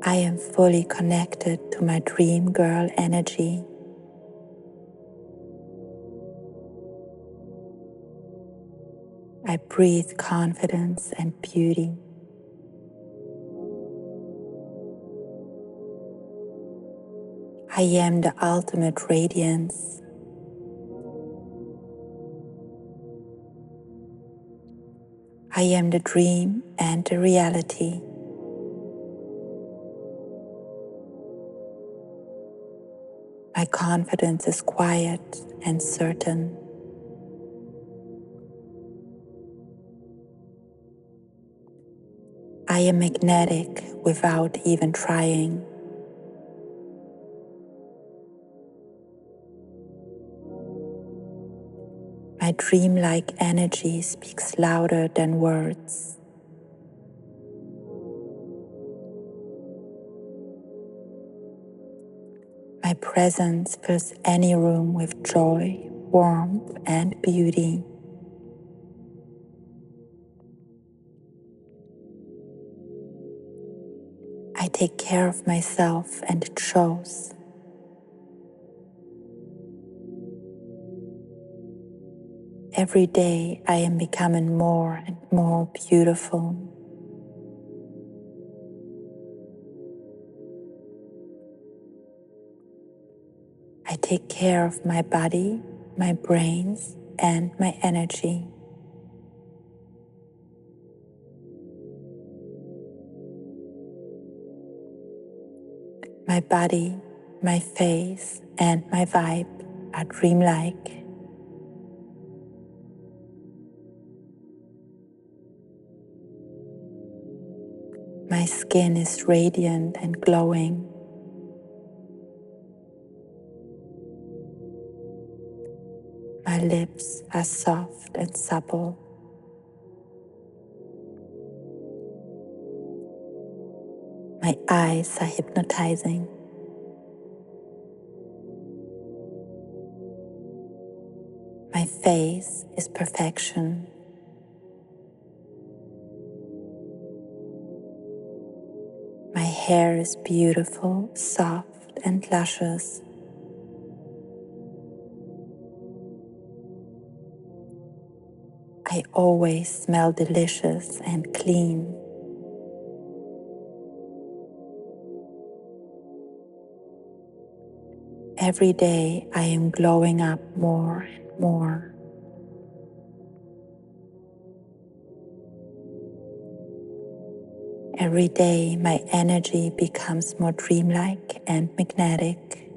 I am fully connected to my dream girl energy. I breathe confidence and beauty. I am the ultimate radiance. I am the dream and the reality. My confidence is quiet and certain. I am magnetic without even trying. My dreamlike energy speaks louder than words. My presence fills any room with joy, warmth, and beauty. I take care of myself and it shows. Every day I am becoming more and more beautiful. I take care of my body, my brains, and my energy. My body, my face, and my vibe are dreamlike. My skin is radiant and glowing. My lips are soft and supple. My eyes are hypnotizing. My face is perfection. My hair is beautiful, soft, and luscious. I always smell delicious and clean. Every day I am glowing up more and more. Every day my energy becomes more dreamlike and magnetic.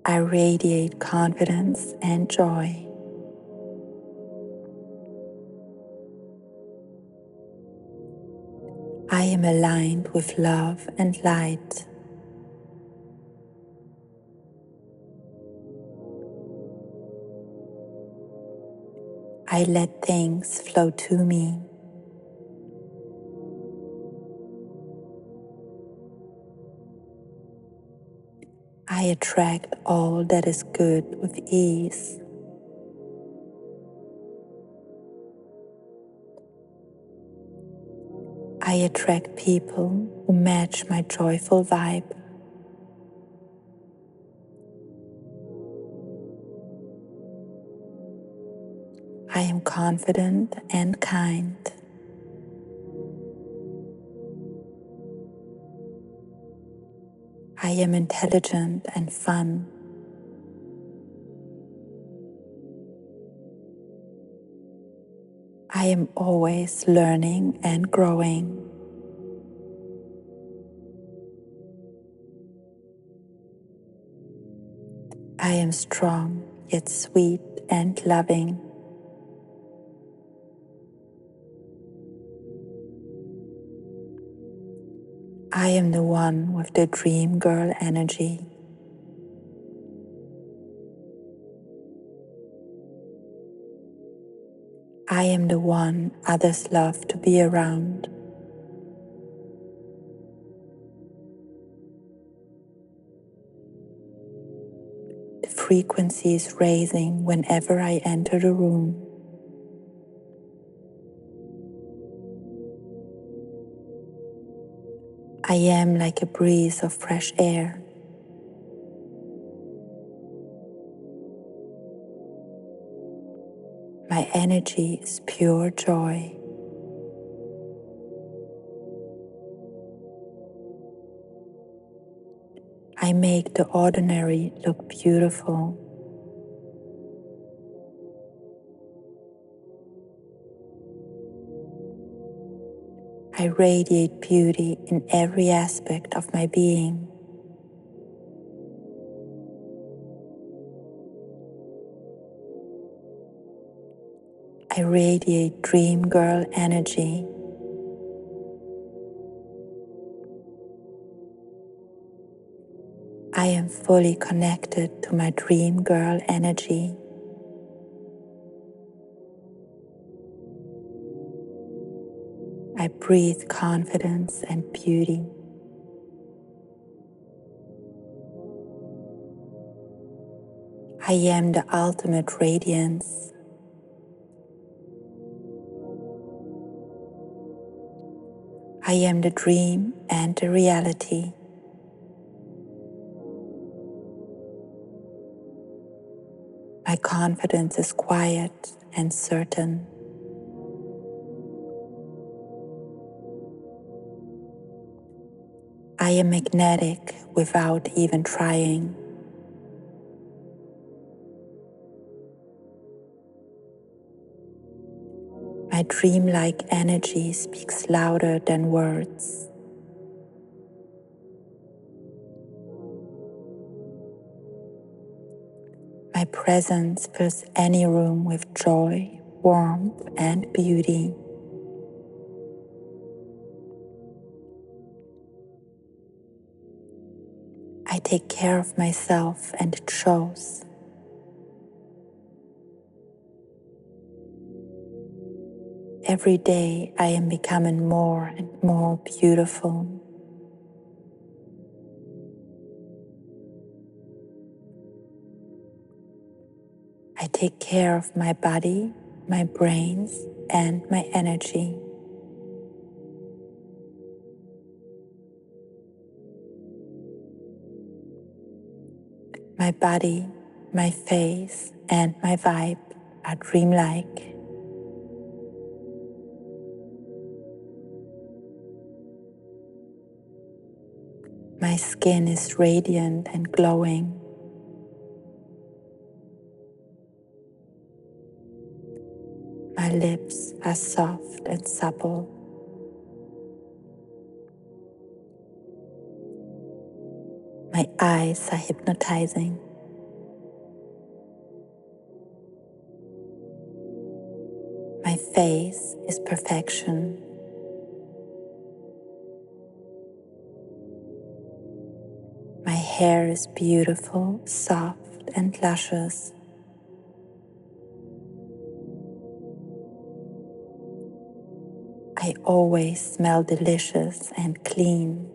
I radiate confidence and joy. I am aligned with love and light. I let things flow to me. I attract all that is good with ease. I attract people who match my joyful vibe. I am confident and kind. I am intelligent and fun. I am always learning and growing. I am strong yet sweet and loving. I am the one with the dream girl energy. I am the one others love to be around. The frequency is raising whenever I enter the room. I am like a breeze of fresh air. My energy is pure joy. I make the ordinary look beautiful. I radiate beauty in every aspect of my being. I radiate dream girl energy. I am fully connected to my dream girl energy. I breathe confidence and beauty. I am the ultimate radiance. I am the dream and the reality. My confidence is quiet and certain. I am magnetic without even trying. My dreamlike energy speaks louder than words. My presence fills any room with joy, warmth, and beauty. I take care of myself and it shows. Every day I am becoming more and more beautiful. I take care of my body, my brains, and my energy. My body, my face, and my vibe are dreamlike. My skin is radiant and glowing. My lips are soft and supple. My eyes are hypnotizing. My face is perfection. My hair is beautiful, soft, and luscious. I always smell delicious and clean.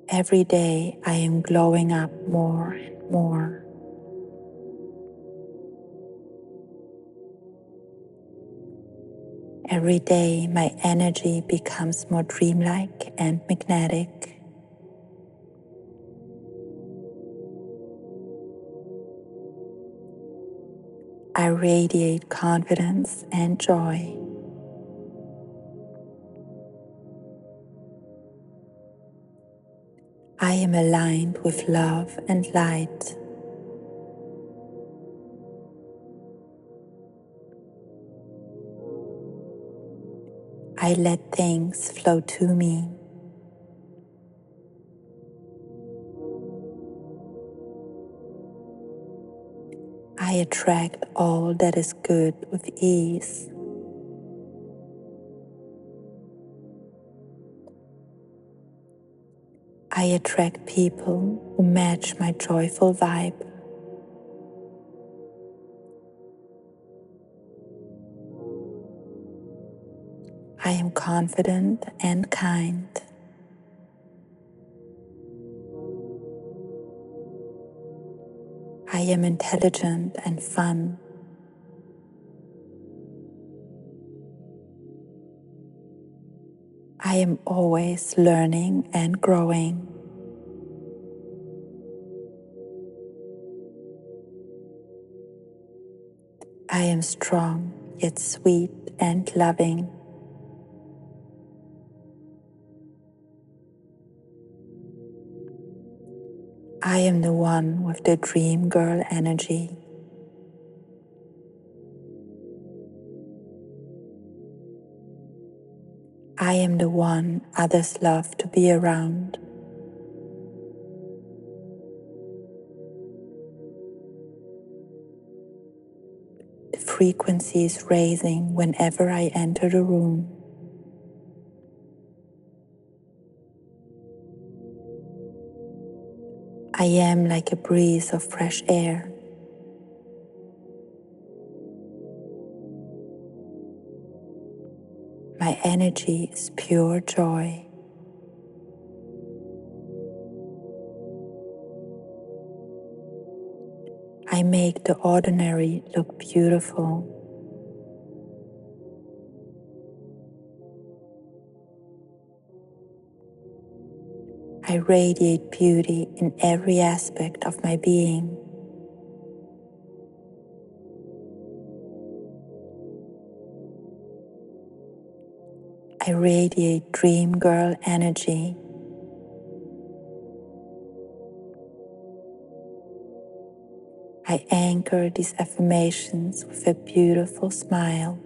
Every day I am glowing up more and more. Every day my energy becomes more dreamlike and magnetic. I radiate confidence and joy. I am aligned with love and light. I let things flow to me. I attract all that is good with ease. I attract people who match my joyful vibe. I am confident and kind. I am intelligent and fun. I am always learning and growing. I am strong, yet sweet and loving. I am the one with the dream girl energy. I am the one others love to be around. The frequency is raising whenever I enter the room. I am like a breeze of fresh air. My energy is pure joy. I make the ordinary look beautiful. I radiate beauty in every aspect of my being. I radiate dream girl energy. I anchor these affirmations with a beautiful smile.